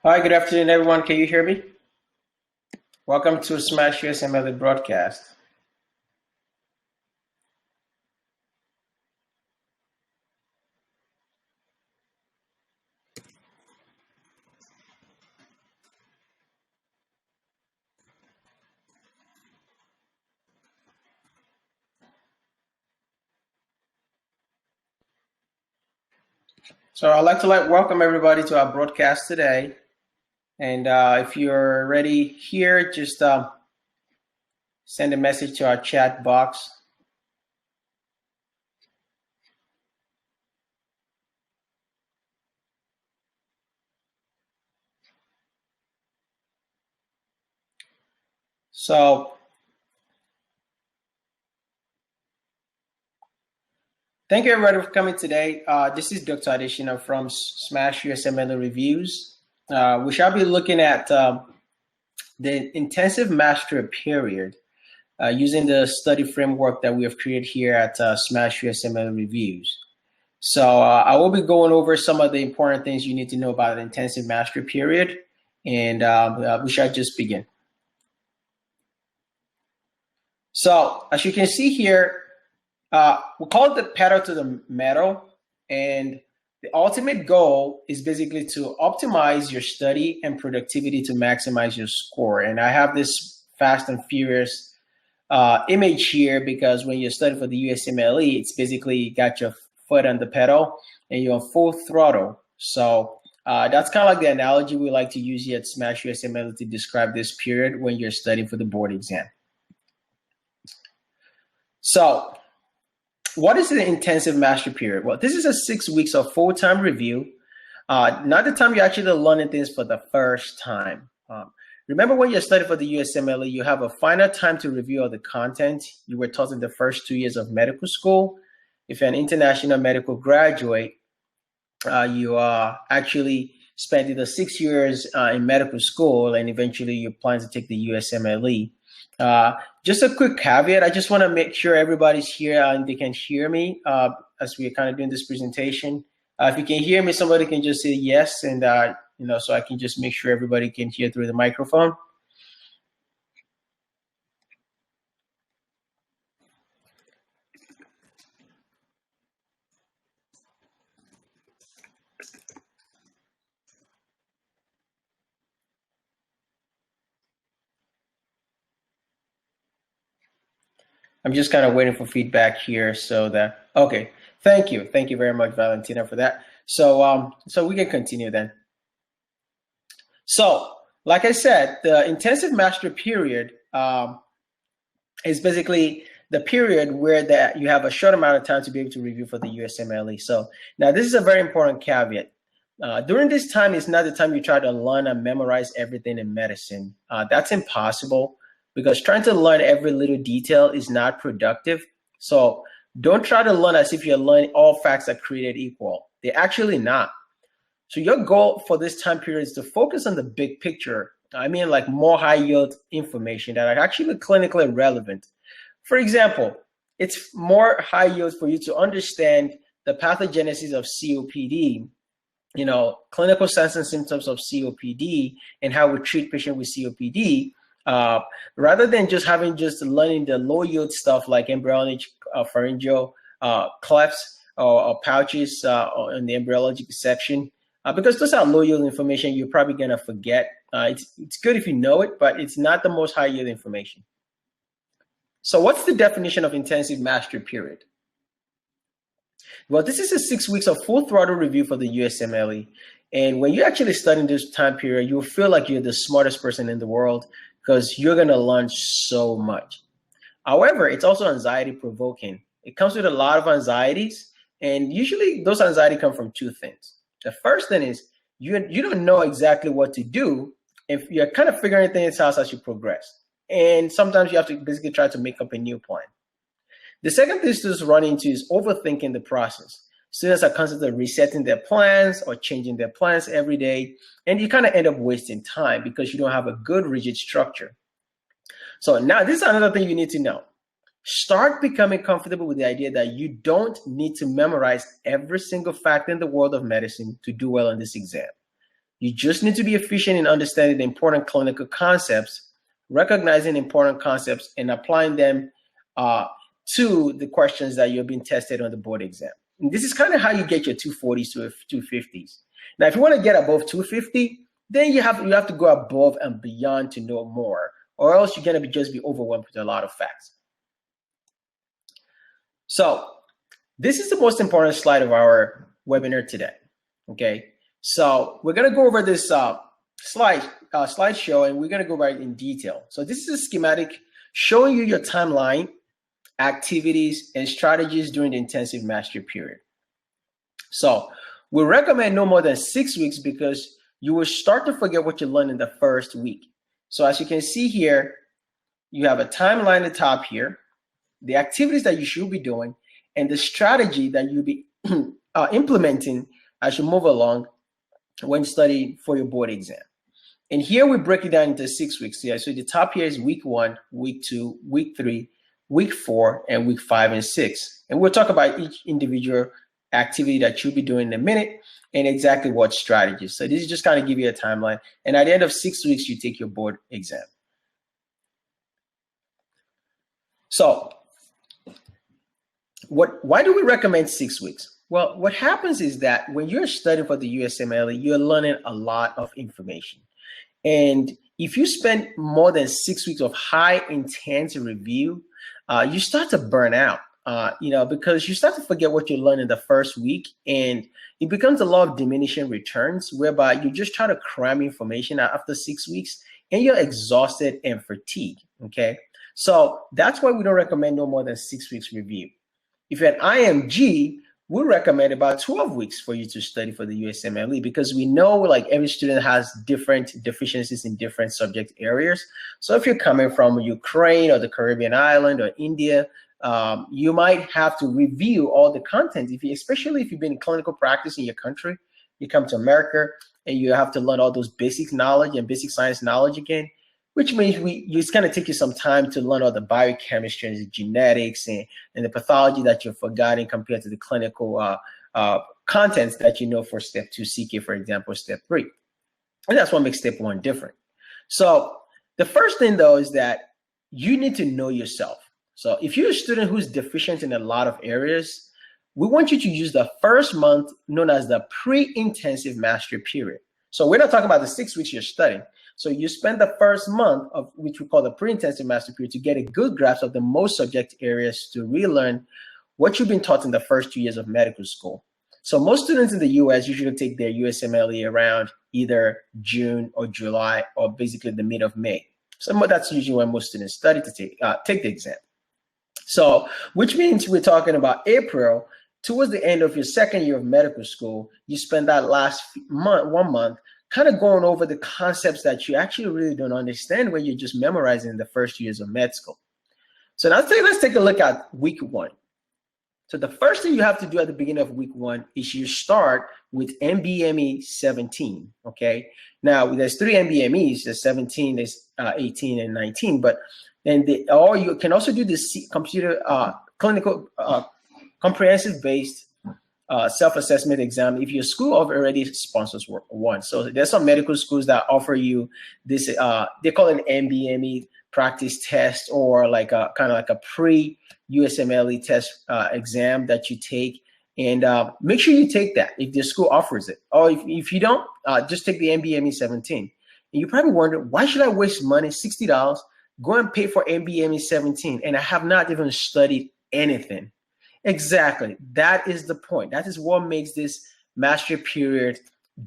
Hi, good afternoon, everyone. Can you hear me? Welcome to Smash USMLE broadcast. So I'd like to welcome everybody to our broadcast today. And if you're ready here, just send a message to our chat box. So thank you everybody for coming today. This is Dr. Adeshina from Smash USMLE Reviews. We shall be looking at the intensive mastery period using the study framework that we have created here at Smash USMLE Reviews. So I will be going over some of the important things you need to know about the intensive mastery period, and we shall just begin. So as you can see here, we call it the pedal to the metal, and the ultimate goal is basically to optimize your study and productivity to maximize your score. And I have this fast and furious image here because when you study for the USMLE, it's basically got your foot on the pedal and you're on full throttle. So that's kind of like the analogy we like to use here at Smash USMLE to describe this period when you're studying for the board exam. So what is the intensive mastery period? Well, this is a 6 weeks of full-time review, not the time you're actually learning things for the first time. Remember when you're studying for the USMLE, you have a finite time to review all the content you were taught in the first 2 years of medical school. If you're an international medical graduate, you actually spent either 6 years in medical school and eventually you plan to take the USMLE. Just a quick caveat, I just want to make sure everybody's here and they can hear me as we're kind of doing this presentation. If you can hear me, somebody can just say yes, and so I can just make sure everybody can hear through the microphone. I'm just kind of waiting for feedback here so that, okay, thank you. Thank you very much, Valentina, for that. So, so we can continue then. So, like I said, the intensive mastery period is basically the period where that you have a short amount of time to be able to review for the USMLE. So now this is a very important caveat. During this time is not the time you try to learn and memorize everything in medicine. That's impossible because trying to learn every little detail is not productive. So don't try to learn as if you're learning all facts are created equal. They're actually not. So your goal for this time period is to focus on the big picture. I mean, like more high yield information that are actually clinically relevant. For example, it's more high yield for you to understand the pathogenesis of COPD, clinical signs and symptoms of COPD and how we treat patients with COPD, rather than just learning the low yield stuff like embryologic pharyngeal clefts or pouches in the embryologic section. Because those are low yield information you're probably going to forget. It's good if you know it, but it's not the most high yield information. So what's the definition of intensive mastery period? Well, this is a 6 weeks of full throttle review for the USMLE. And when you're actually studying this time period, you'll feel like you're the smartest person in the world because you're going to learn so much. However, it's also anxiety provoking. It comes with a lot of anxieties. And usually those anxieties come from two things. The first thing is you don't know exactly what to do if you're kind of figuring things out as you progress. And sometimes you have to basically try to make up a new plan. The second thing students run into is overthinking the process. Students are constantly resetting their plans or changing their plans every day. And you kind of end up wasting time because you don't have a good rigid structure. So now this is another thing you need to know. Start becoming comfortable with the idea that you don't need to memorize every single fact in the world of medicine to do well on this exam. You just need to be efficient in understanding the important clinical concepts, recognizing important concepts, and applying them to the questions that you're being tested on the board exam. And this is kind of how you get your 240s to 250s. Now, if you want to get above 250, then you have to go above and beyond to know more, or else you're going to just be overwhelmed with a lot of facts. So this is the most important slide of our webinar today. Okay, so we're going to go over this slideshow, and we're going to go right in detail. So this is a schematic showing you your timeline, activities, and strategies during the intensive mastery period. So we recommend no more than 6 weeks because you will start to forget what you learned in the first week. So as you can see here, you have a timeline at the top here, the activities that you should be doing, and the strategy that you'll be implementing as you move along when studying for your board exam. And here we break it down into 6 weeks. Yeah, so the top here is week 1, week 2, week 3, week 4, and week 5 and 6. And we'll talk about each individual activity that you'll be doing in a minute and exactly what strategies. So this is just kind of give you a timeline. And at the end of 6 weeks, you take your board exam. So why do we recommend 6 weeks? Well, what happens is that when you're studying for the USMLE, you're learning a lot of information. And if you spend more than 6 weeks of high intense review, you start to burn out, because you start to forget what you learned in the first week, and it becomes a lot of diminishing returns whereby you just try to cram information out after 6 weeks and you're exhausted and fatigued, okay? So that's why we don't recommend no more than 6 weeks review. If you're an IMG, we recommend about 12 weeks for you to study for the USMLE because we know like every student has different deficiencies in different subject areas. So if you're coming from Ukraine or the Caribbean island or India, you might have to review all the content, especially if you've been in clinical practice in your country. You come to America and you have to learn all those basic knowledge and basic science knowledge again, which means it's going to take you some time to learn all the biochemistry and the genetics and the pathology that you've forgotten compared to the clinical contents that you know for step 2 CK, for example, step 3. And that's what makes step 1 different. So the first thing, though, is that you need to know yourself. So if you're a student who's deficient in a lot of areas, we want you to use the first month known as the pre-intensive mastery period. So we're not talking about the 6 weeks you're studying. So you spend the first month of which we call the pre-intensive mastery period to get a good grasp of the most subject areas to relearn what you've been taught in the first 2 years of medical school. So most students in the US usually take their USMLE around either June or July or basically the mid of May. So that's usually when most students study to take the exam. So which means we're talking about April, towards the end of your second year of medical school, you spend that last month, 1 month, kind of going over the concepts that you actually really don't understand when you're just memorizing in the first years of med school. So now let's take a look at week 1. So the first thing you have to do at the beginning of week 1 is you start with NVME 17, okay? Now there's 3 NVMEs, there's 17, there's 18 and 19, but then or you can also do the computer clinical comprehensive based self-assessment exam if your school already sponsors one. So there's some medical schools that offer you this, they call it an NVME practice test, or like a kind of like a pre-USMLE test exam that you take. And make sure you take that if the school offers it. Or if you don't, just take the NVME 17. And you probably wonder, why should I waste money, $60, go and pay for NVME 17, and I have not even studied anything? Exactly. That is the point. That is what makes this mastery period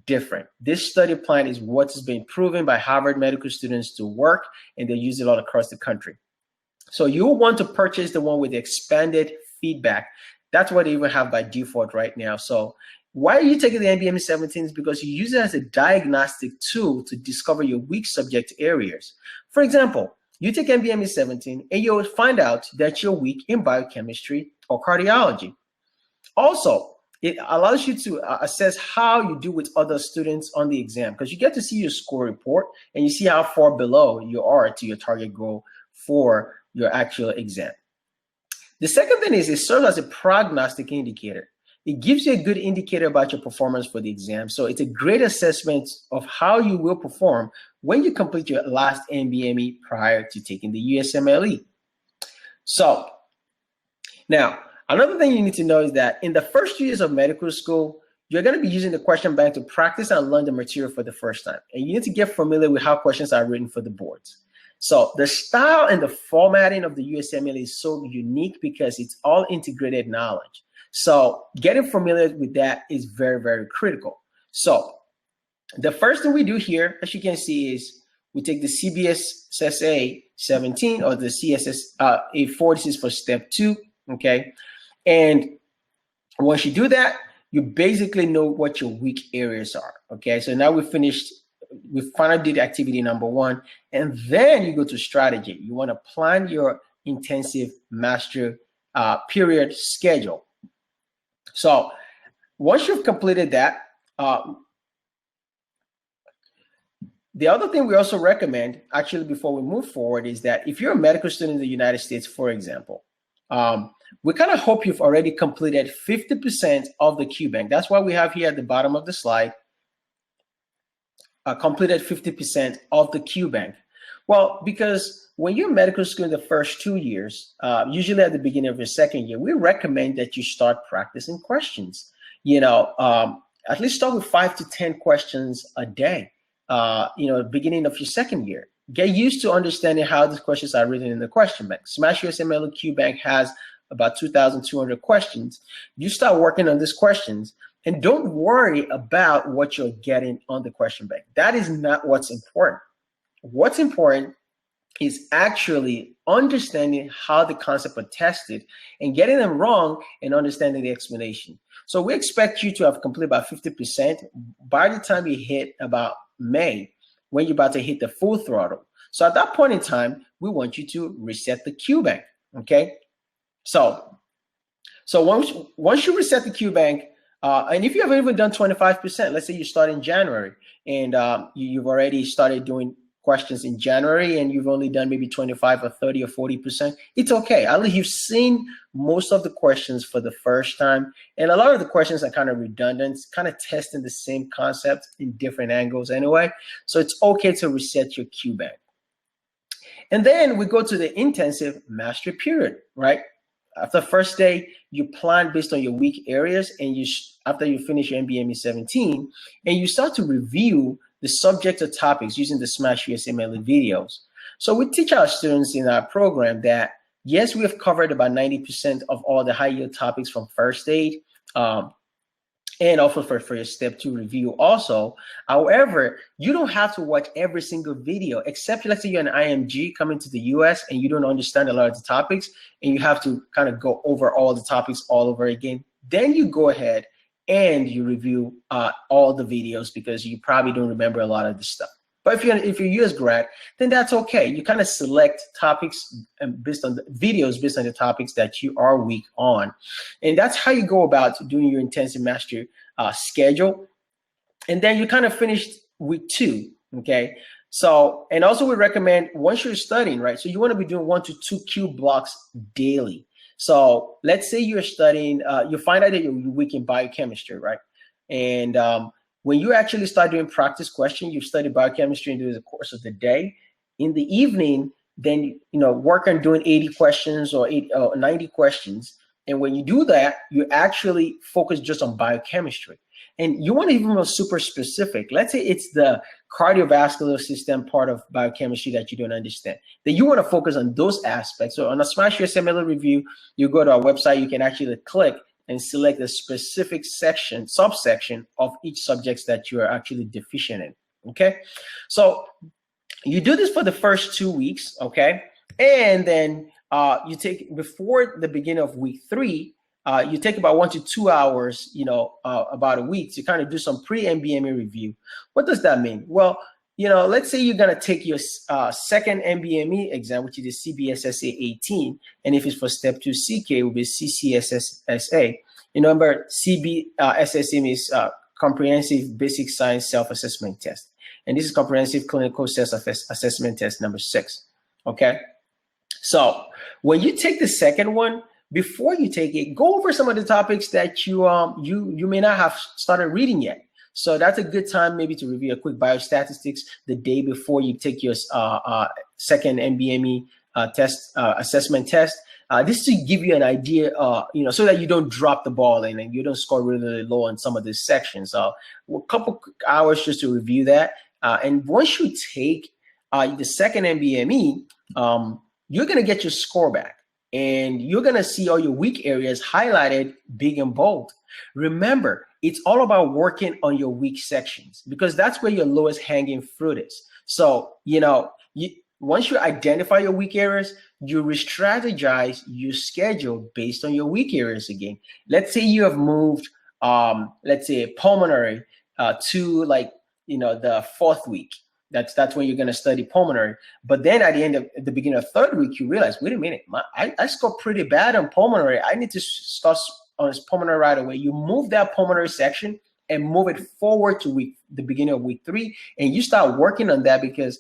different. This study plan is what has been proven by Harvard medical students to work, and they use it all across the country. So you will want to purchase the one with the expanded feedback. That's what they even have by default right now. So why are you taking the NVME 17 is because you use it as a diagnostic tool to discover your weak subject areas. For example, you take NVME 17 and you'll find out that you're weak in biochemistry or cardiology. Also, it allows you to assess how you do with other students on the exam, because you get to see your score report and you see how far below you are to your target goal for your actual exam. The second thing is it serves as a prognostic indicator. it gives you a good indicator about your performance for the exam. So it's a great assessment of how you will perform when you complete your last NVME prior to taking the USMLE. So now, another thing you need to know is that in the first 2 years of medical school, you're going to be using the question bank to practice and learn the material for the first time. And you need to get familiar with how questions are written for the boards. So the style and the formatting of the USMLE is so unique because it's all integrated knowledge. So getting familiar with that is very, very critical. So the first thing we do here, as you can see, is we take the CBSSA 17 or the CSS A4. This is for step 2, okay? And once you do that, you basically know what your weak areas are, okay? So now we finally did activity number 1, and then you go to strategy. You want to plan your intensive master period schedule. So once you've completed that, the other thing we also recommend, actually, before we move forward, is that if you're a medical student in the United States, for example, we kind of hope you've already completed 50% of the QBank. That's why we have here at the bottom of the slide, completed 50% of the QBank. Well, because when you're in medical school in the first 2 years, usually at the beginning of your second year, we recommend that you start practicing questions. At least start with 5 to 10 questions a day, beginning of your second year. Get used to understanding how these questions are written in the question bank. Smosh USMLE QBank has about 2,200 questions. You start working on these questions, and don't worry about what you're getting on the question bank. That is not what's important. What's important is actually understanding how the concepts are tested and getting them wrong and understanding the explanation. So we expect you to have completed about 50% by the time you hit about May, when you're about to hit the full throttle. So at that point in time, we want you to reset the QBank, okay? So once you reset the QBank, and if you haven't even done 25%, let's say you start in January and you've already started doing questions in January and you've only done maybe 25 or 30 or 40%, it's okay. At least you've seen most of the questions for the first time. And a lot of the questions are kind of redundant, kind of testing the same concept in different angles anyway. So it's okay to reset your QBank. And then we go to the intensive mastery period, right? After the first day, you plan based on your weak areas, and after you finish your NVME 17, and you start to review the subject or topics using the Smosh USMLE videos. So we teach our students in our program that, yes, we have covered about 90% of all the high yield topics from first aid, and also for your step 2 review also. However, you don't have to watch every single video, except let's say you're an IMG coming to the US and you don't understand a lot of the topics and you have to kind of go over all the topics all over again. Then you go ahead and you review all the videos because you probably don't remember a lot of the stuff. But if you're US grad, then that's okay. You kind of select topics based on the videos, based on the topics that you are weak on. And that's how you go about doing your intensive mastery schedule. And then you kind of finished week 2, okay? So, and also we recommend once you're studying, right? So you want to be doing 1 to 2 Q blocks daily. So let's say you're studying, you find out that you're weak in biochemistry, right? And when you actually start doing practice questions, you study biochemistry during the course of the day. In the evening, then work on doing 80 questions or 90 questions. And when you do that, you actually focus just on biochemistry. And you want to even be super specific. Let's say it's the cardiovascular system part of biochemistry that you don't understand. Then you want to focus on those aspects. So on a Smosh USMLE review, you go to our website, you can actually click and select the specific subsection of each subject that you are actually deficient in, okay? So you do this for the first 2 weeks, okay? And then you take, before the beginning of week 3, you take about 1 to 2 hours, about a week to kind of do some pre-NVME review. What does that mean? Well, let's say you're going to take your second NVME exam, which is the CBSSA 18. And if it's for step 2 CK, it will be CCSSA. Remember, CBSSA means Comprehensive Basic Science Self-Assessment Test. And this is Comprehensive Clinical Self-Assessment Test number 6. Okay? So when you take the second one, before you take it, go over some of the topics that you may not have started reading yet. So that's a good time maybe to review a quick biostatistics the day before you take your second NVME test assessment test. This to give you an idea, so that you don't drop the ball and you don't score really low on some of these sections. A couple hours just to review that. And once you take the second NVME, you're going to get your score back. And you're going to see all your weak areas highlighted big and bold. Remember, it's all about working on your weak sections because that's where your lowest hanging fruit is. So, once you identify your weak areas, you re-strategize your schedule based on your weak areas again. Let's say you have moved, let's say pulmonary to the fourth week. That's when you're going to study pulmonary. But then at the beginning of third week, you realize, wait a minute, I scored pretty bad on pulmonary. I need to start on pulmonary right away. You move that pulmonary section and move it forward to the beginning of week 3, and you start working on that because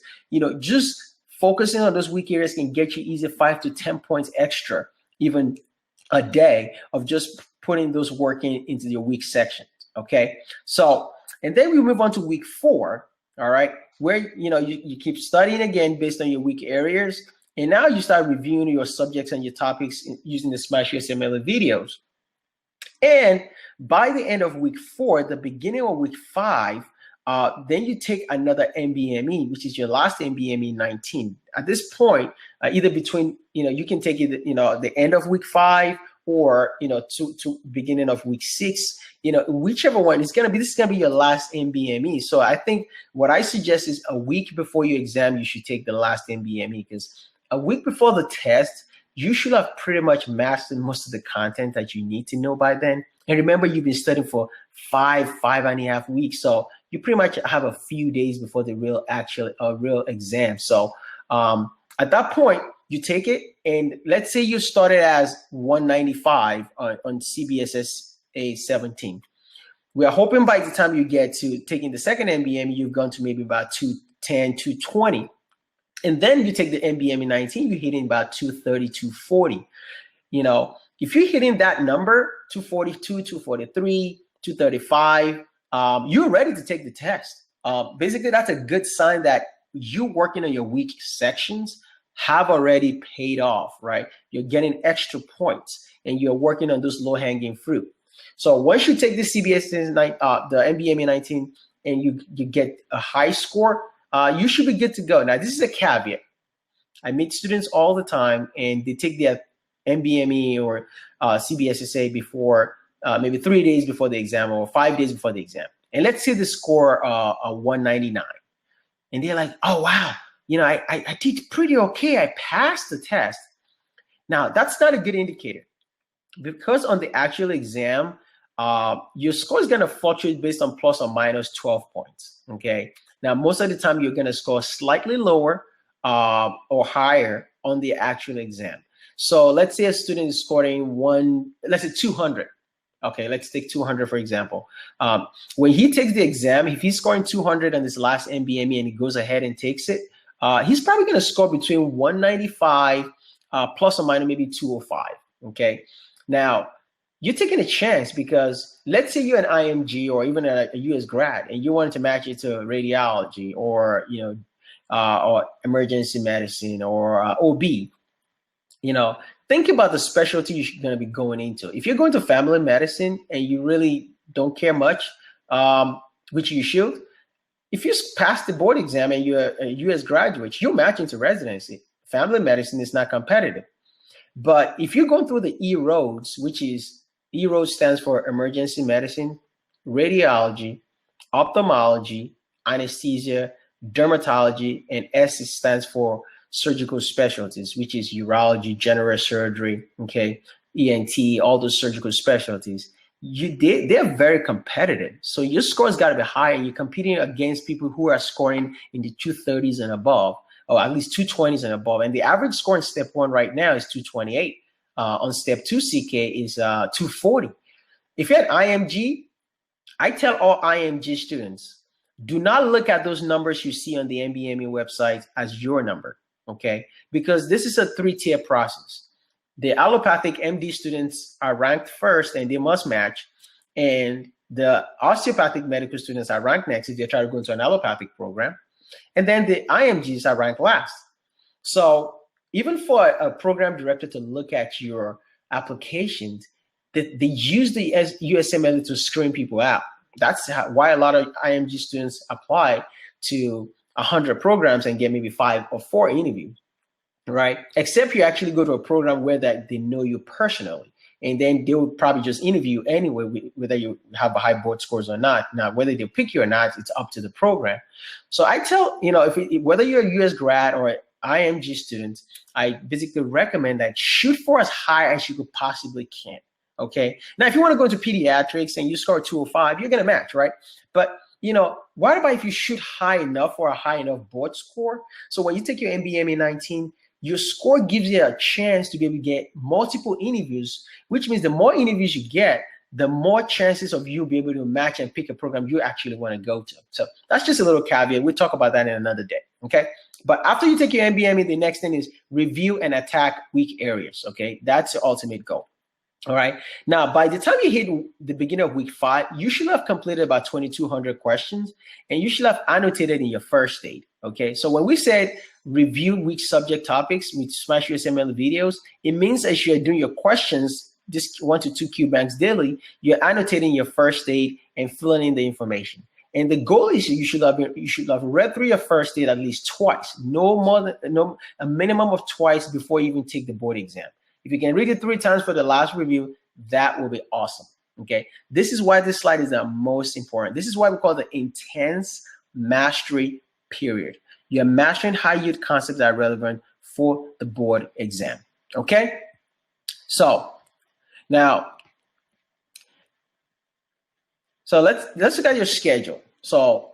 just focusing on those weak areas can get you easy 5 to 10 points extra, even a day of just putting those work into your weak sections. Okay, so and then we move on to week 4. All right, where you keep studying again based on your weak areas, and now you start reviewing your subjects and your topics using the Smosh USMLE videos. And by the end of week 4, the beginning of week 5, then you take another NVME, which is your last NVME 19. At this point, either between you can take it the end of week 5 or to beginning of week 6. Whichever one this is gonna be your last NVME. So I think what I suggest is a week before your exam, you should take the last NVME, because a week before the test, you should have pretty much mastered most of the content that you need to know by then. And remember, you've been studying for 5.5 weeks, so you pretty much have a few days before the real exam. So at that point, you take it, and let's say you started as 195 on CBSSA 17. We are hoping by the time you get to taking the second NVME, you've gone to maybe about 210, 220. And then you take the NVME 19, you're hitting about 230, 240. If you're hitting that number, 242, 243, 235, you're ready to take the test. Basically, that's a good sign that you working on your weak sections have already paid off, right? You're getting extra points and you're working on those low-hanging fruit. So once you take the the NVME 19 and you get a high score, you should be good to go. Now, this is a caveat. I meet students all the time and they take their NVME or CBSSA before maybe 3 days before the exam or 5 days before the exam. And let's say the score 199. And they're like, oh, wow, I did pretty okay. I passed the test. Now, that's not a good indicator, because on the actual exam, your score is going to fluctuate based on plus or minus 12 points. Okay. Now, most of the time, you're going to score slightly lower or higher on the actual exam. So let's say a student is scoring 200. Okay, let's take 200 for example. When he takes the exam, if he's scoring 200 on this last NVME and he goes ahead and takes it, he's probably going to score between 195 plus or minus maybe 205. Okay, now you're taking a chance because let's say you're an IMG or even a US grad and you wanted to match it to radiology or or emergency medicine or OB. Think about the specialty you're going to be going into. If you're going to family medicine and you really don't care much, which you should, if you pass the board exam and you're a US graduate, you're matching to residency. Family medicine is not competitive. But if you're going through the E roads, which is E roads stands for emergency medicine, radiology, ophthalmology, anesthesia, dermatology, and S stands for surgical specialties, which is urology, general surgery, okay, ENT, all those surgical specialties. They're very competitive. So your score's got to be high, and you're competing against people who are scoring in the 230s and above, or at least 220s and above. And the average score in step 1 right now is 228. On step 2 CK is 240. If you're at IMG, I tell all IMG students, do not look at those numbers you see on the NVME website as your number, okay? Because this is a 3-tier process. The allopathic MD students are ranked first and they must match. And the osteopathic medical students are ranked next if they try to go into an allopathic program. And then the IMGs are ranked last. So even for a program director to look at your applications, they use the USMLE to screen people out. That's why a lot of IMG students apply to 100 programs and get maybe 5 or 4 interviews, right? Except you actually go to a program where that they know you personally, and then they will probably just interview you anyway, whether you have a high board scores or not. Now, whether they pick you or not, it's up to the program. So I tell, whether you're a US grad or an IMG student, I basically recommend that shoot for as high as you could possibly can. Okay. Now, if you want to go into pediatrics and you score 205, you're going to match, right? But what about if you shoot high enough or a high enough board score? So when you take your NVME 19, your score gives you a chance to be able to get multiple interviews, which means the more interviews you get, the more chances of you be able to match and pick a program you actually want to go to. So that's just a little caveat. We'll talk about that in another day. Okay. But after you take your NVME, the next thing is review and attack weak areas. Okay. That's the ultimate goal. All right. Now, by the time you hit the beginning of week 5, you should have completed about 2,200 questions, and you should have annotated in your first aid. Okay. So when we said review weak subject topics with Smosh USMLE videos, it means as you're doing your questions, just 1 to 2 Q banks daily, you're annotating your first aid and filling in the information. And the goal is you should have read through your first aid at least twice, a minimum of twice before you even take the board exam. If you can read it 3 times for the last review, that will be awesome. Okay. This is why this slide is the most important. This is why we call the intense mastery period. You're mastering high-yield concepts that are relevant for the board exam. Okay. So now, let's look at your schedule. So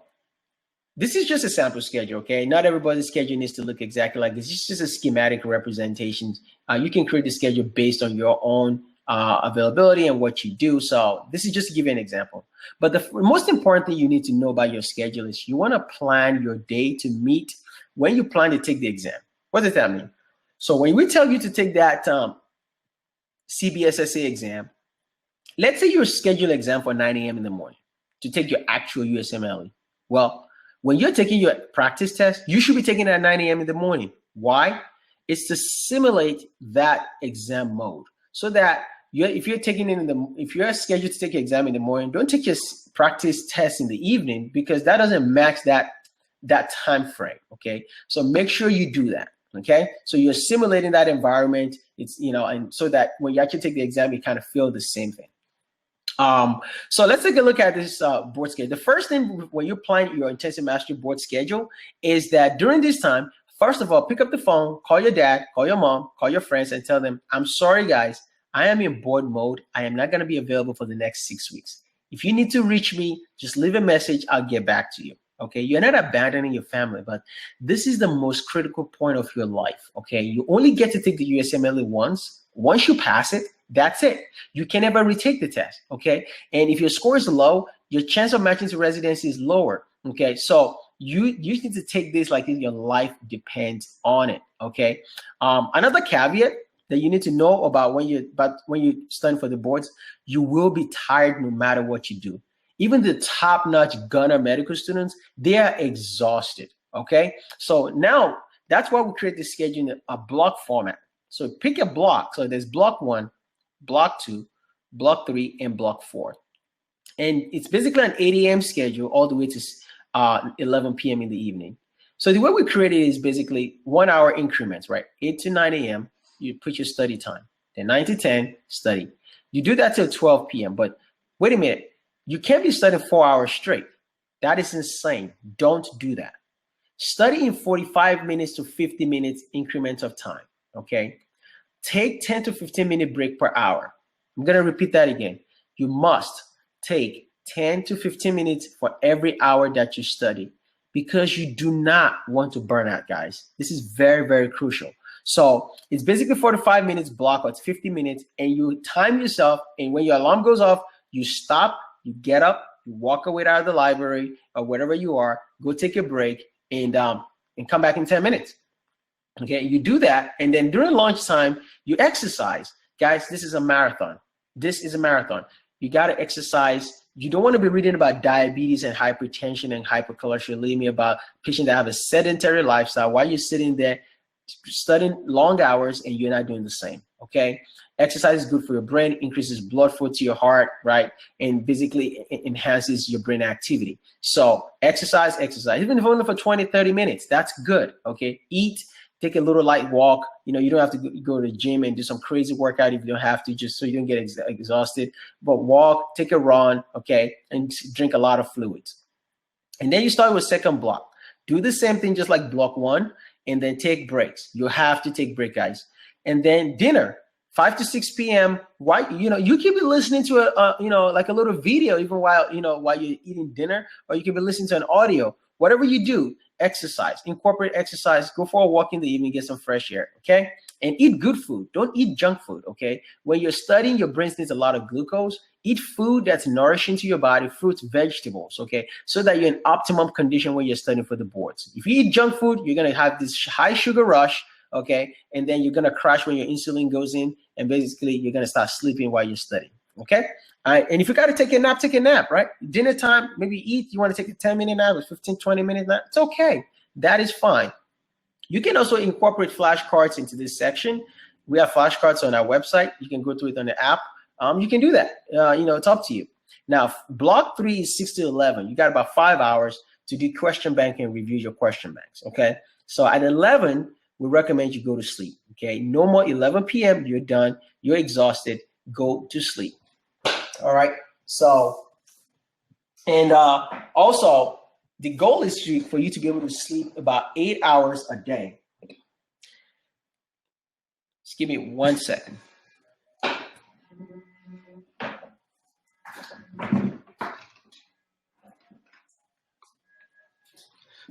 this is just a sample schedule, okay? Not everybody's schedule needs to look exactly like this. It's just a schematic representation. You can create the schedule based on your own availability and what you do. So this is just to give you an example. But the most important thing you need to know about your schedule is you want to plan your day to meet when you plan to take the exam. What does that mean? So when we tell you to take that CBSSA exam, let's say your scheduled exam for 9 a.m. in the morning to take your actual USMLE. Well, when you're taking your practice test, you should be taking it at 9 a.m. in the morning. Why? It's to simulate that exam mode, so that if you're scheduled to take your exam in the morning, don't take your practice test in the evening, because that doesn't match that time frame. Okay, so make sure you do that. Okay, so you're simulating that environment. It's and so that when you actually take the exam, you kind of feel the same thing. So let's take a look at this board schedule. The first thing when you plan your intensive mastery board schedule is that during this time, first of all, pick up the phone, call your dad, call your mom, call your friends, and tell them, I'm sorry, guys, I am in board mode. I am not going to be available for the next 6 weeks. If you need to reach me, just leave a message. I'll get back to you. Okay, you're not abandoning your family, but this is the most critical point of your life. Okay, you only get to take the USMLE once. Once you pass it, that's it. You can never retake the test. Okay, and if your score is low, your chance of matching to residency is lower. Okay, so you need to take this like your life depends on it. Okay, another caveat that you need to know about when you study for the boards, you will be tired no matter what you do. Even the top-notch gunner medical students, they are exhausted, okay? So now that's why we create this schedule in a block format. So pick a block. So there's block 1, block 2, block 3, and block 4. And it's basically an 8 a.m. schedule all the way to 11 p.m. in the evening. So the way we create it is basically 1 hour increments, right? 8 to 9 a.m., you put your study time. Then 9 to 10, study. You do that till 12 p.m., but wait a minute. You can't be studying 4 hours straight. That is insane. Don't do that. Study in 45 minutes to 50 minutes increments of time, okay? Take 10 to 15-minute break per hour. I'm going to repeat that again. You must take 10 to 15 minutes for every hour that you study, because you do not want to burn out, guys. This is very, very crucial. So it's basically 45 minutes block, or it's 50 minutes, and you time yourself, and when your alarm goes off, you stop, you get up, you walk away out of the library or wherever you are, go take a break, and come back in 10 minutes. Okay, you do that, and then during lunchtime, you exercise. Guys, this is a marathon. This is a marathon. You got to exercise. You don't want to be reading about diabetes and hypertension and hypercholesterolemia, about patients that have a sedentary lifestyle while you're sitting there studying long hours and you're not doing the same, okay? Exercise is good for your brain, increases blood flow to your heart, right? And basically enhances your brain activity. So exercise, even if only for 20, 30 minutes, that's good, okay? Eat, take a little light walk. You know, you don't have to go to the gym and do some crazy workout if you don't have to, just so you don't get exhausted. But walk, take a run, okay? And drink a lot of fluids. And then you start with second block. Do the same thing just like block one, and then take breaks. You have to take break, guys. And then dinner, 5 to 6 p.m. Why, you can be listening to like a little video even while you're eating dinner, or you can be listening to an audio. Whatever you do, exercise, incorporate exercise, go for a walk in the evening, get some fresh air, okay? And eat good food. Don't eat junk food, okay? When you're studying, your brain needs a lot of glucose. Eat food that's nourishing to your body, fruits, vegetables, okay? So that you're in optimum condition when you're studying for the boards. If you eat junk food, you're gonna have this high sugar rush, okay? And then you're gonna crash when your insulin goes in, and basically you're gonna start sleeping while you're studying, okay? All right, and if you gotta take a nap, right? Dinner time, maybe eat, you wanna take a 10-minute nap, a 15, 20-minute nap, it's okay. That is fine. You can also incorporate flashcards into this section. We have flashcards on our website. You can go through it on the app. You can do that. It's up to you. Now, block 3 is 6 to 11. You got about 5 hours to do question bank and review your question banks, okay? So at 11, we recommend you go to sleep, okay? No more 11 p.m., you're done, you're exhausted, go to sleep. All right, so, and also, the goal is for you to be able to sleep about 8 hours a day. Just give me 1 second.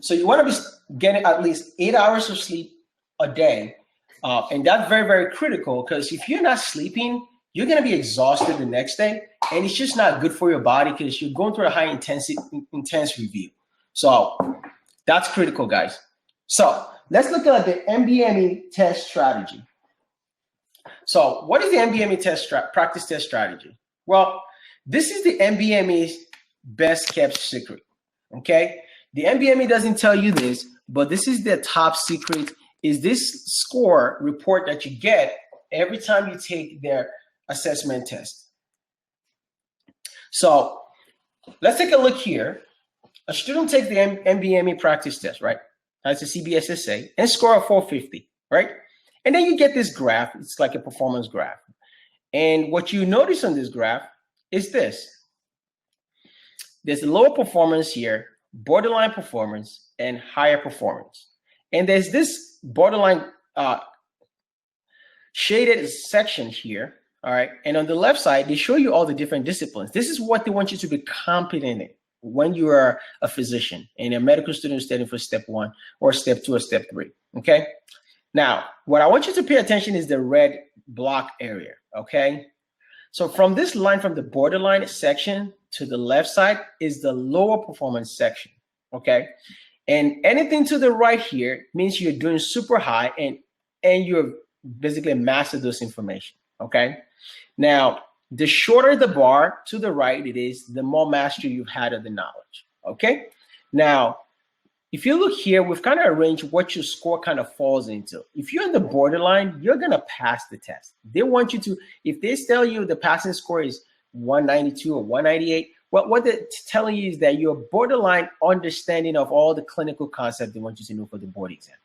So you want to be getting at least 8 hours of sleep a day. And that's very, very critical, because if you're not sleeping, you're going to be exhausted the next day. And it's just not good for your body, because you're going through a high intense review. So that's critical, guys. So let's look at the NVME test strategy. So what is the NVME practice test strategy? Well, this is the NVME's best kept secret, okay? The NVME doesn't tell you this, but this is their top secret, is this score report that you get every time you take their assessment test. So let's take a look here. A student takes the NVME practice test, right? That's a CBSSA, and score of 450, right? And then you get this graph. It's like a performance graph. And what you notice on this graph is this. There's lower performance here, borderline performance, and higher performance. And there's this borderline shaded section here, all right? And on the left side, they show you all the different disciplines. This is what they want you to be competent in when you are a physician and a medical student studying for step 1 or step 2 or step 3, okay? Now, what I want you to pay attention is the red block area, okay? So from this line, from the borderline section to the left side is the lower performance section, okay? And anything to the right here means you're doing super high and you're basically mastered this information, okay? Now, the shorter the bar to the right it is, the more mastery you've had of the knowledge, okay? Now, if you look here, we've kind of arranged what your score kind of falls into. If you're in the borderline, you're gonna pass the test. They want you to, if they tell you the passing score is 192 or 198, what they're telling you is that you're borderline understanding of all the clinical concepts they want you to know for the board exam.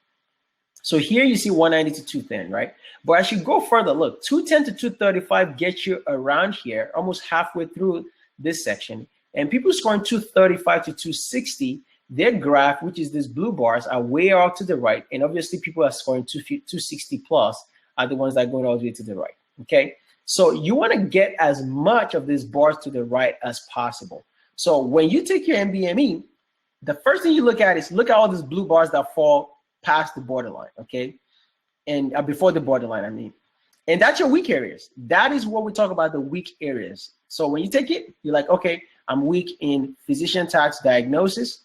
So here you see 190 to 210, right? But as you go further, look, 210 to 235 gets you around here, almost halfway through this section. And people scoring 235 to 260, their graph, which is these blue bars, are way out to the right. And obviously people are scoring 260 plus are the ones that are going all the way to the right, okay? So you want to get as much of these bars to the right as possible. So when you take your NVME, the first thing you look at is look at all these blue bars that fall past the borderline, okay? And before the borderline, I mean. And that's your weak areas. That is what we talk about, the weak areas. So when you take it, you're like, okay, I'm weak in physician tax diagnosis.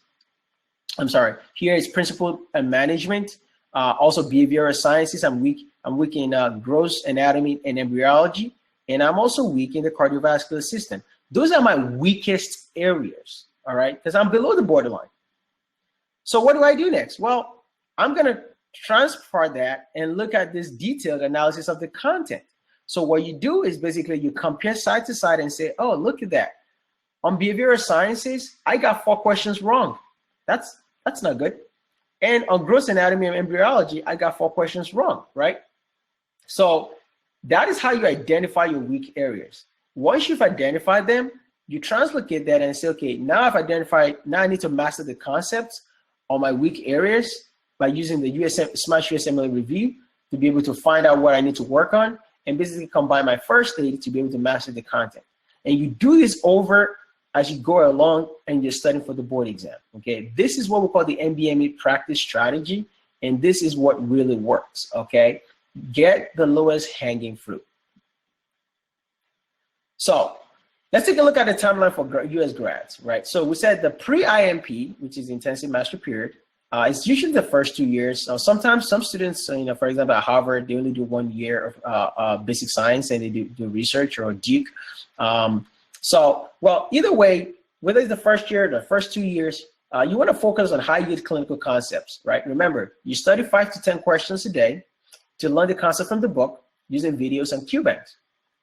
I'm sorry, here is principle and management. Also behavioral sciences. I'm weak in gross anatomy and embryology, and I'm also weak in the cardiovascular system. Those are my weakest areas, all right, because I'm below the borderline. So what do I do next? Well, I'm going to transfer that and look at this detailed analysis of the content. So what you do is basically you compare side to side and say, oh, look at that. On behavioral sciences, I got 4 questions wrong. That's not good. And on gross anatomy and embryology, I got 4 questions wrong, right? So that is how you identify your weak areas. Once you've identified them, you translocate that and say, okay, now I've identified, now I need to master the concepts on my weak areas by using the Smosh USMLE review to be able to find out what I need to work on and basically combine my first aid to be able to master the content. And you do this over as you go along and you're studying for the board exam, okay? This is what we call the NVME practice strategy, and this is what really works, okay? Get the lowest hanging fruit. So let's take a look at the timeline for US grads, right? So we said the pre-IMP, which is intensive master period, it's usually the first 2 years. Sometimes some students, you know, for example, at Harvard, they only do 1 year of basic science and they do research, or Duke. So, well, either way, whether it's the first year or the first 2 years, you want to focus on high-yield clinical concepts, right? Remember, you study 5 to 10 questions a day to learn the concept from the book using videos and Q-banks.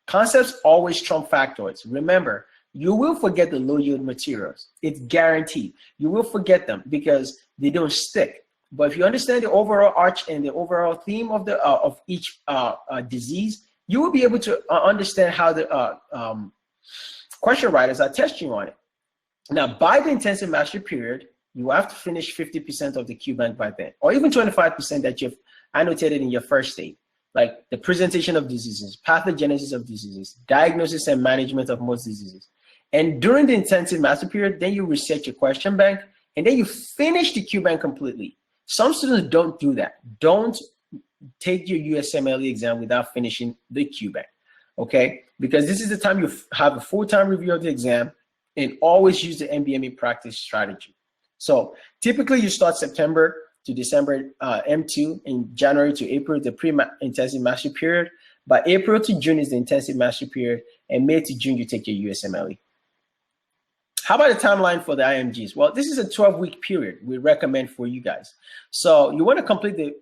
Concepts always trump factoids. Remember, you will forget the low-yield materials. It's guaranteed. You will forget them because they don't stick. But if you understand the overall arch and the overall theme of the of each disease, you will be able to understand how the question writers are testing on it. Now, by the intensive mastery period, you have to finish 50% of the Q-bank by then, or even 25% that you've annotated in your first aid, like the presentation of diseases, pathogenesis of diseases, diagnosis and management of most diseases. And during the intensive master period, then you reset your question bank, and then you finish the Q-bank completely. Some students don't do that. Don't take your USMLE exam without finishing the Q-bank, okay? Because this is the time you have a full-time review of the exam, and always use the NVME practice strategy. So typically you start September to December M2, in January to April, the pre-intensive mastery period. By April to June is the intensive mastery period, and May to June you take your USMLE. How about the timeline for the IMGs? Well, this is a 12-week period we recommend for you guys. So you want to complete the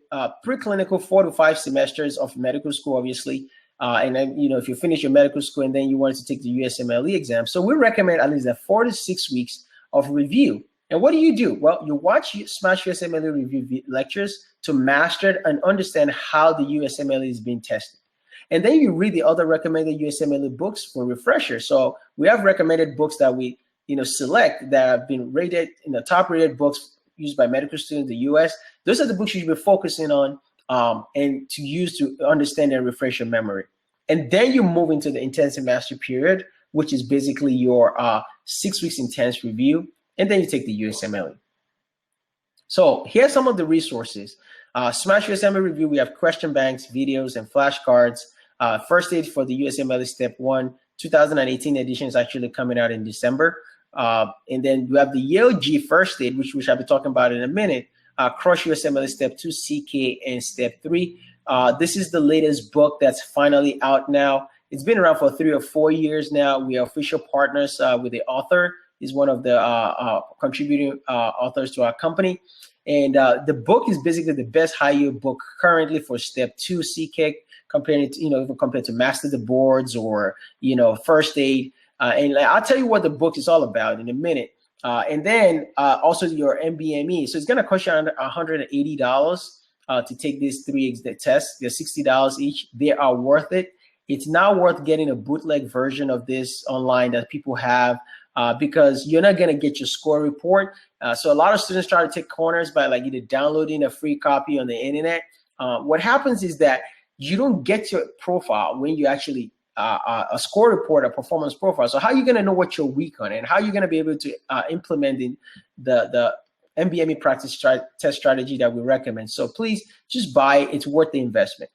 preclinical 4 to 5 semesters of medical school, obviously. And then, you know, if you finish your medical school and then you want to take the USMLE exam. So we recommend at least 4 to 6 weeks of review. And what do? Well, you watch Smosh USMLE review lectures to master and understand how the USMLE is being tested. And then you read the other recommended USMLE books for refreshers. So we have recommended books that we, you know, select that have been rated in the top rated books used by medical students in the US. Those are the books you should be focusing on and to use to understand and refresh your memory. And then you move into the intensive mastery period, which is basically your 6 weeks intense review. And then you take the USMLE. So here's some of the resources. Smosh USMLE review, we have question banks, videos, and flashcards. First aid for the USMLE Step 1, 2018 edition is actually coming out in December. And then you have the Yale G first aid, which I'll be talking about in a minute. Crush USMLE Step 2, CK, and Step 3. This is the latest book that's finally out now. It's been around for 3 or 4 years now. We are official partners with the author. He's one of the contributing authors to our company. And the book is basically the best high-yield book currently for Step 2 CK, compared to Master the Boards or, you know, First Aid. And I'll tell you what the book is all about in a minute. And then also your NVME. So it's going to cost you under $180 to take these 3 tests. They're $60 each. They are worth it. It's not worth getting a bootleg version of this online that people have because you're not going to get your score report. So a lot of students try to take corners by like either downloading a free copy on the internet. What happens is that you don't get your profile when you actually a score report, a performance profile. So how are you going to know what you're weak on, and how are you going to be able to implement in the NVME practice test strategy that we recommend? So please just buy it. It's worth the investment.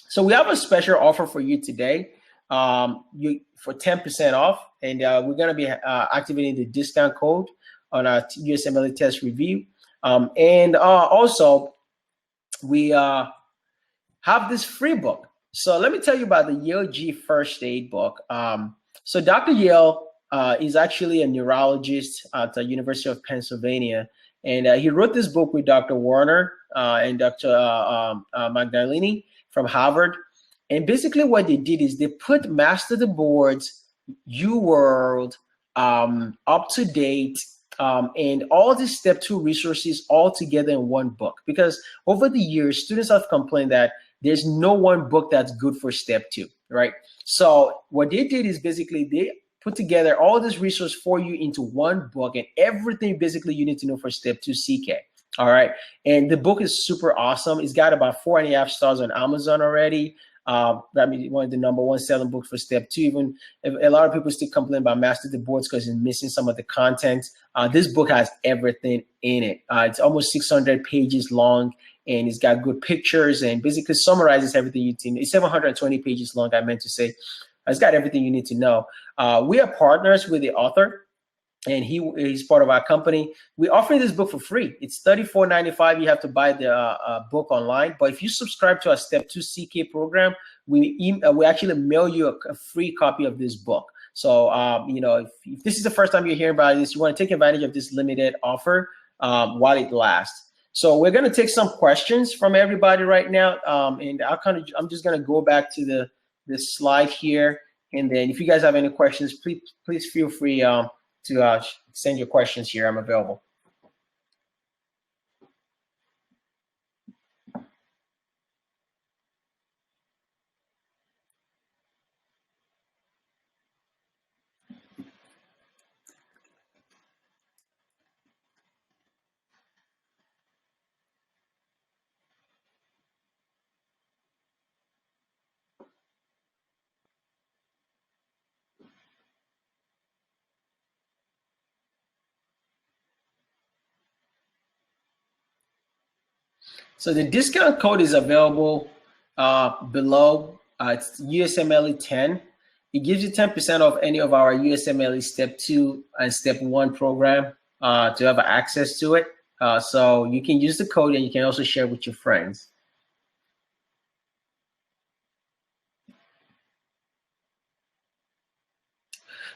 So we have a special offer for you today for 10% off, and we're going to be activating the discount code on our USMLE test review. And also, we have this free book. So let me tell you about the Yale G First Aid book. So Dr. Yale is actually a neurologist at the University of Pennsylvania, and he wrote this book with Dr. Warner and Dr. Magdaleni from Harvard. And basically what they did is they put Master the Boards, UWorld, Up to Date, and all these step 2 resources all together in one book. Because over the years, students have complained that there's no one book that's good for step 2, right? So what they did is basically they put together all this resource for you into one book and everything basically you need to know for step 2 CK. All right. And the book is super awesome. It's got about 4.5 stars on Amazon already. That means one of the #1 selling books for step 2. Even if a lot of people still complain about Master the Boards because it's missing some of the content. This book has everything in it. It's almost 600 pages long, and it's got good pictures and basically summarizes everything you need. It's 720 pages long, I meant to say. It's got everything you need to know. We are partners with the author, and he's part of our company. We offer this book for free. It's $34.95. You have to buy the book online. But if you subscribe to our Step 2 CK program, we actually mail you a free copy of this book. So, if this is the first time you're hearing about this, you want to take advantage of this limited offer while it lasts. So we're going to take some questions from everybody right now. And I'm just going to go back to this slide here. And then if you guys have any questions, please feel free to send your questions here. I'm available. So the discount code is available below. It's USMLE 10. It gives you 10% off any of our USMLE Step 2 and Step 1 program to have access to it. So you can use the code and you can also share with your friends.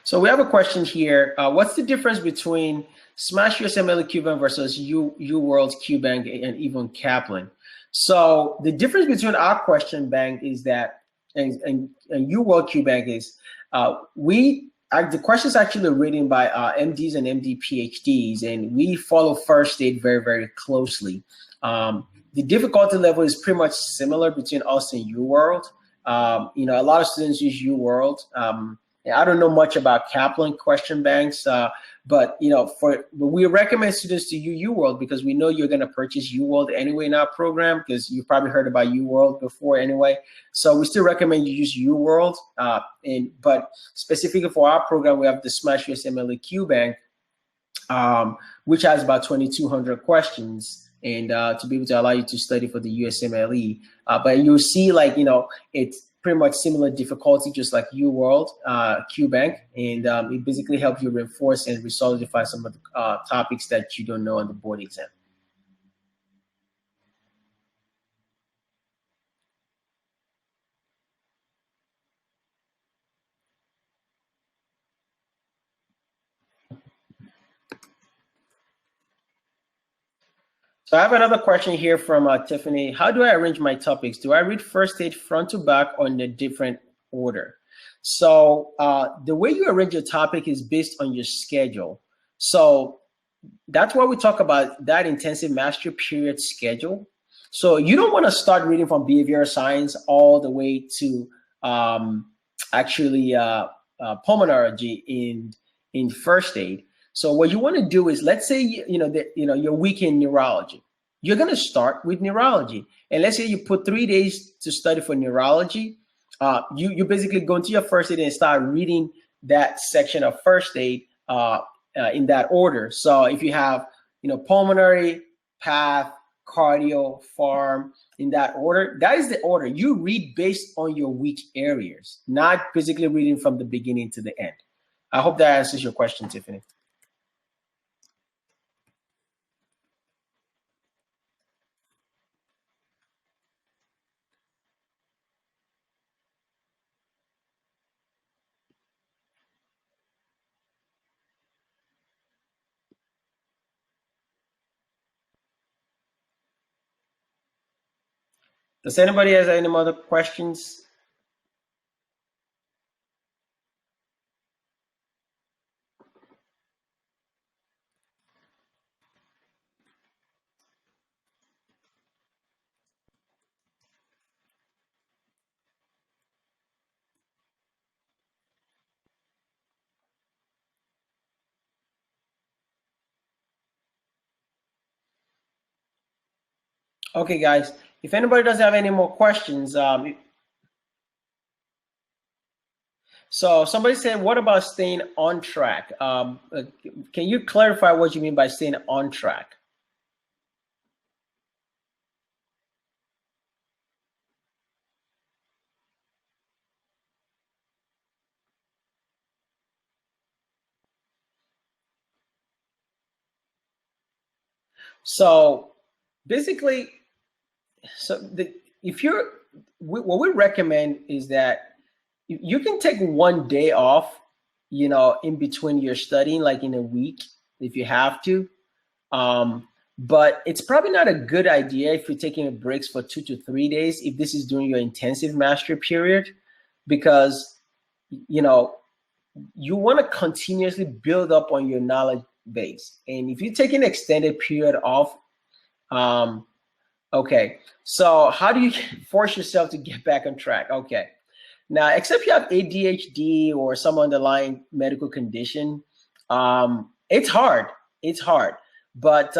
So we have a question here. What's the difference between Smosh USMLE QBank versus UWorld's QBank and even Kaplan? So the difference between our question bank is that, and UWorld QBank is, the question is actually written by MDs and MD PhDs, and we follow first aid very, very closely. The difficulty level is pretty much similar between us and UWorld. A lot of students use UWorld. I don't know much about Kaplan question banks, but we recommend students to use UWorld because we know you're going to purchase UWorld anyway in our program because you've probably heard about UWorld before anyway. So we still recommend you use UWorld. But specifically for our program, we have the Smosh USMLE QBank, which has about 2,200 questions, and to be able to allow you to study for the USMLE. But you'll see, it's pretty much similar difficulty, just like UWorld QBank, and it basically helps you reinforce and resolidify some of the topics that you don't know on the board exam. So I have another question here from Tiffany. How do I arrange my topics? Do I read first aid front to back or in a different order? So the way you arrange your topic is based on your schedule. So that's why we talk about that intensive mastery period schedule. So you don't want to start reading from behavioral science all the way to pulmonology in first aid. So what you want to do is, let's say you're weak in neurology. You're going to start with neurology, and let's say you put 3 days to study for neurology. You basically go into your first aid and start reading that section of first aid in that order. So if you have pulmonary, path, cardio, pharm, in that order, that is the order. You read based on your weak areas, not basically reading from the beginning to the end. I hope that answers your question, Tiffany. Does anybody has any other questions? Okay, guys, if anybody doesn't have any more questions, so somebody said, what about staying on track? Can you clarify what you mean by staying on track? So basically, if you're, what we recommend is that you can take one day off, in between your studying, like in a week, if you have to. But it's probably not a good idea if you're taking breaks for 2 to 3 days, if this is during your intensive mastery period, because, you want to continuously build up on your knowledge base. And if you take an extended period off, um, okay, so how do you force yourself to get back on track? Okay, now, except you have ADHD or some underlying medical condition, it's hard. It's hard, but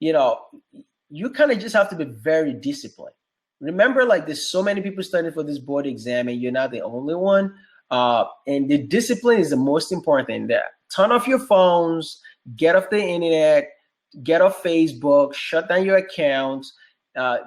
you kind of just have to be very disciplined. Remember, like, there's so many people studying for this board exam, and you're not the only one. And the discipline is the most important thing. There, turn off your phones, get off the internet, get off Facebook, shut down your accounts.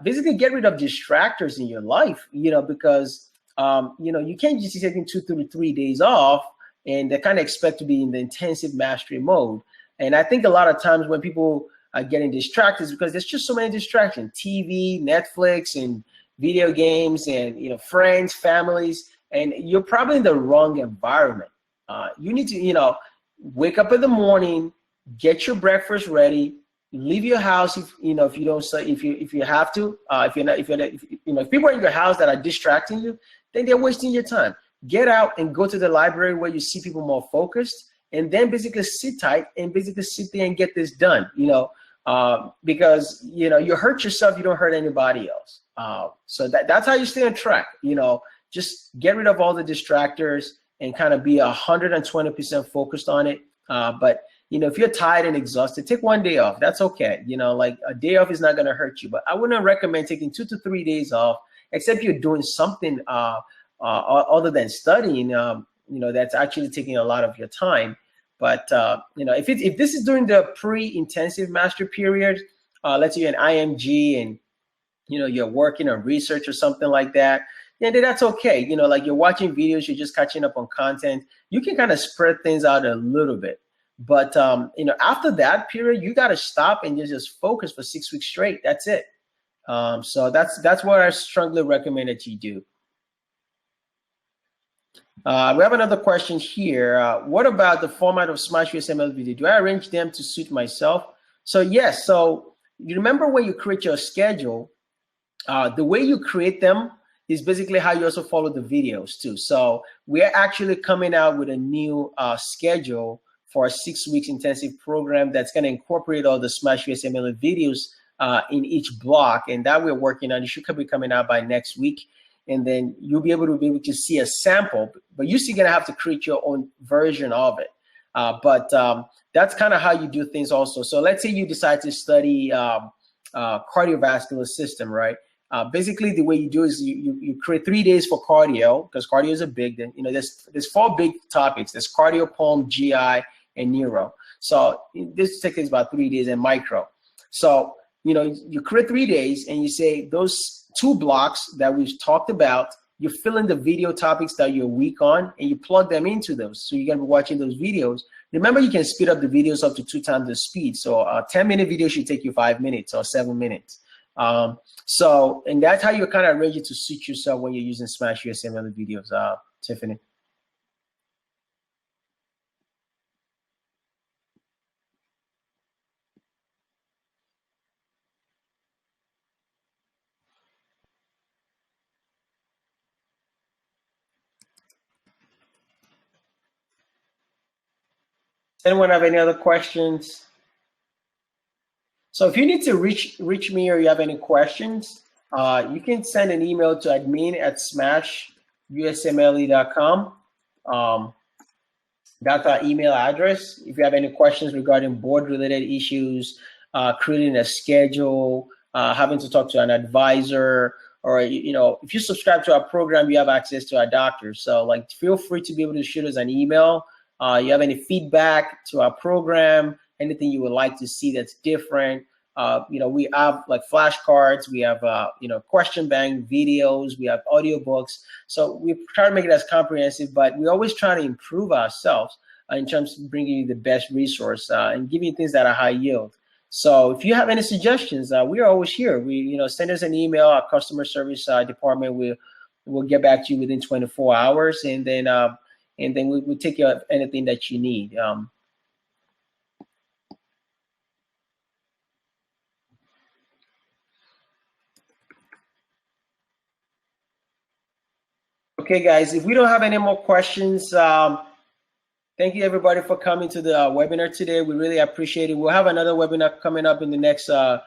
Basically, get rid of distractors in your life. Because you can't just be taking 2 to 3 days off and they kind of expect to be in the intensive mastery mode. And I think a lot of times when people are getting distracted is because there's just so many distractions: TV, Netflix, and video games, and friends, families, and you're probably in the wrong environment. You need to, wake up in the morning, get your breakfast ready, leave your house if you don't if you have to. If people are in your house that are distracting you, then they're wasting your time. Get out and go to the library where you see people more focused, and then basically sit tight and basically sit there and get this done. Because you hurt yourself, you don't hurt anybody else. So that's how you stay on track. Just get rid of all the distractors and kind of be 120% focused on it. But if you're tired and exhausted, take one day off. That's okay. Like, a day off is not going to hurt you. But I wouldn't recommend taking 2 to 3 days off, except you're doing something other than studying. That's actually taking a lot of your time. But if this is during the pre-intensive master period, let's say you're an IMG and you're working on research or something like that, then that's okay. Like, you're watching videos, you're just catching up on content. You can kind of spread things out a little bit. But after that period, you got to stop and just focus for 6 weeks straight. That's it. So that's what I strongly recommend that you do. We have another question here. What about the format of Smosh USML video? Do I arrange them to suit myself? So yes. So you remember when you create your schedule, the way you create them is basically how you also follow the videos too. So we're actually coming out with a new schedule for a 6 weeks intensive program that's going to incorporate all the Smosh USML videos in each block, and that we're working on. It should be coming out by next week. And then you'll be able to see a sample, but you're still gonna have to create your own version of it. But that's kind of how you do things also. So let's say you decide to study cardiovascular system, right? Basically, the way you do is you create 3 days for cardio, because cardio is a big. Then there's 4 big topics. There's cardio, pulm, GI, and neuro. So this takes about 3 days, and micro. So you create 3 days, and you say those 2 blocks that we've talked about, you fill in the video topics that you're weak on, and you plug them into those. So you're gonna be watching those videos. Remember, you can speed up the videos up to 2 times the speed. So a 10-minute video should take you 5 minutes or 7 minutes. And that's how you're kind of ready to suit yourself when you're using Smosh USML videos, Tiffany. Anyone have any other questions? So if you need to reach me or you have any questions, you can send an email to admin@smashusmle.com. That's our email address. If you have any questions regarding board-related issues, creating a schedule, having to talk to an advisor, or if you subscribe to our program, you have access to our doctors. So like, feel free to be able to shoot us an email. You have any feedback to our program, anything you would like to see that's different. We have like flashcards, we have question bank videos, we have audiobooks. So we try to make it as comprehensive, but we always try to improve ourselves in terms of bringing you the best resource and giving you things that are high yield. So if you have any suggestions, we are always here. Send us an email. Our customer service department will get back to you within 24 hours, and then we'll take care of anything that you need. Okay, guys, if we don't have any more questions, thank you everybody for coming to the webinar today. We really appreciate it. We'll have another webinar coming up in the next 2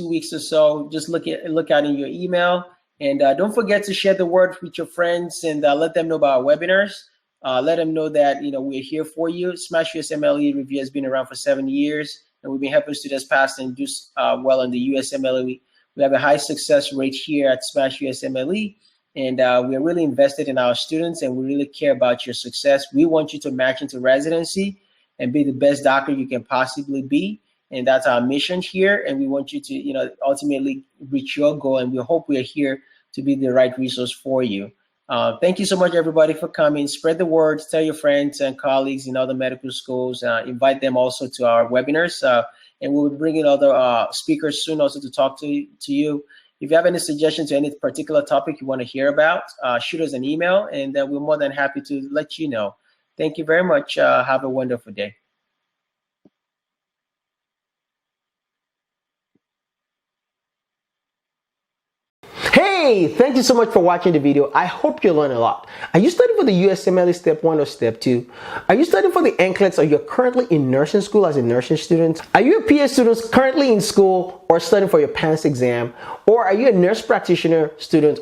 weeks or so. Just look out in your email, and don't forget to share the word with your friends and let them know about our webinars. Let them know that we're here for you. Smash USMLE review has been around for 7 years, and we've been helping students pass and do well in the USMLE. We have a high success rate here at Smash USMLE. And we're really invested in our students, and we really care about your success. We want you to match into residency and be the best doctor you can possibly be. And that's our mission here. And we want you to, ultimately reach your goal. And we hope we are here to be the right resource for you. Thank you so much, everybody, for coming. Spread the word. Tell your friends and colleagues in other medical schools. Invite them also to our webinars. And we'll be bringing other speakers soon also to talk to you. If you have any suggestions to any particular topic you want to hear about, shoot us an email, and we're more than happy to let you know. Thank you very much. Have a wonderful day. Hey, thank you so much for watching the video. I hope you learned a lot. Are you studying for the USMLE Step 1 or Step 2? Are you studying for the NCLEX, or you're currently in nursing school as a nursing student? Are you a PA student currently in school or studying for your PANCE exam? Or are you a nurse practitioner student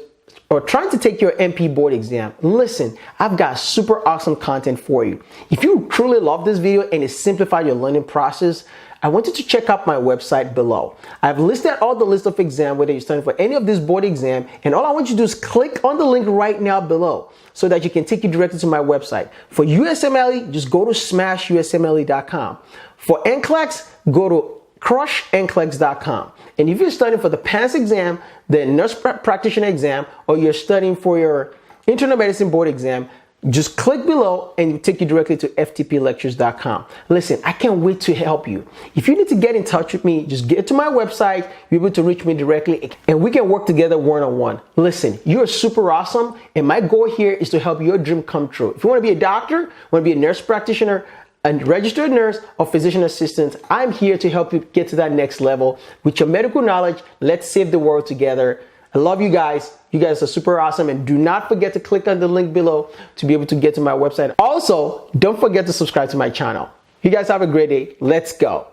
or trying to take your NP board exam? Listen, I've got super awesome content for you. If you truly love this video and it simplified your learning process, I want you to check out my website below. I've listed all the list of exams, whether you're studying for any of this board exam, and all I want you to do is click on the link right now below so that you can take you directly to my website. For USMLE, just go to smashusmle.com. For NCLEX, go to crushnclex.com. And if you're studying for the PANCE exam, the nurse practitioner exam, or you're studying for your internal medicine board exam, just click below and it'll take you directly to ftplectures.com. Listen, I can't wait to help you. If you need to get in touch with me, just get to my website, be able to reach me directly, and we can work together one-on-one. Listen, you're super awesome, and my goal here is to help your dream come true. If you want to be a doctor, want to be a nurse practitioner, a registered nurse, or physician assistant, I'm here to help you get to that next level with your medical knowledge. Let's save the world together. I love you guys. You guys are super awesome. And do not forget to click on the link below to be able to get to my website. Also, don't forget to subscribe to my channel. You guys have a great day. Let's go.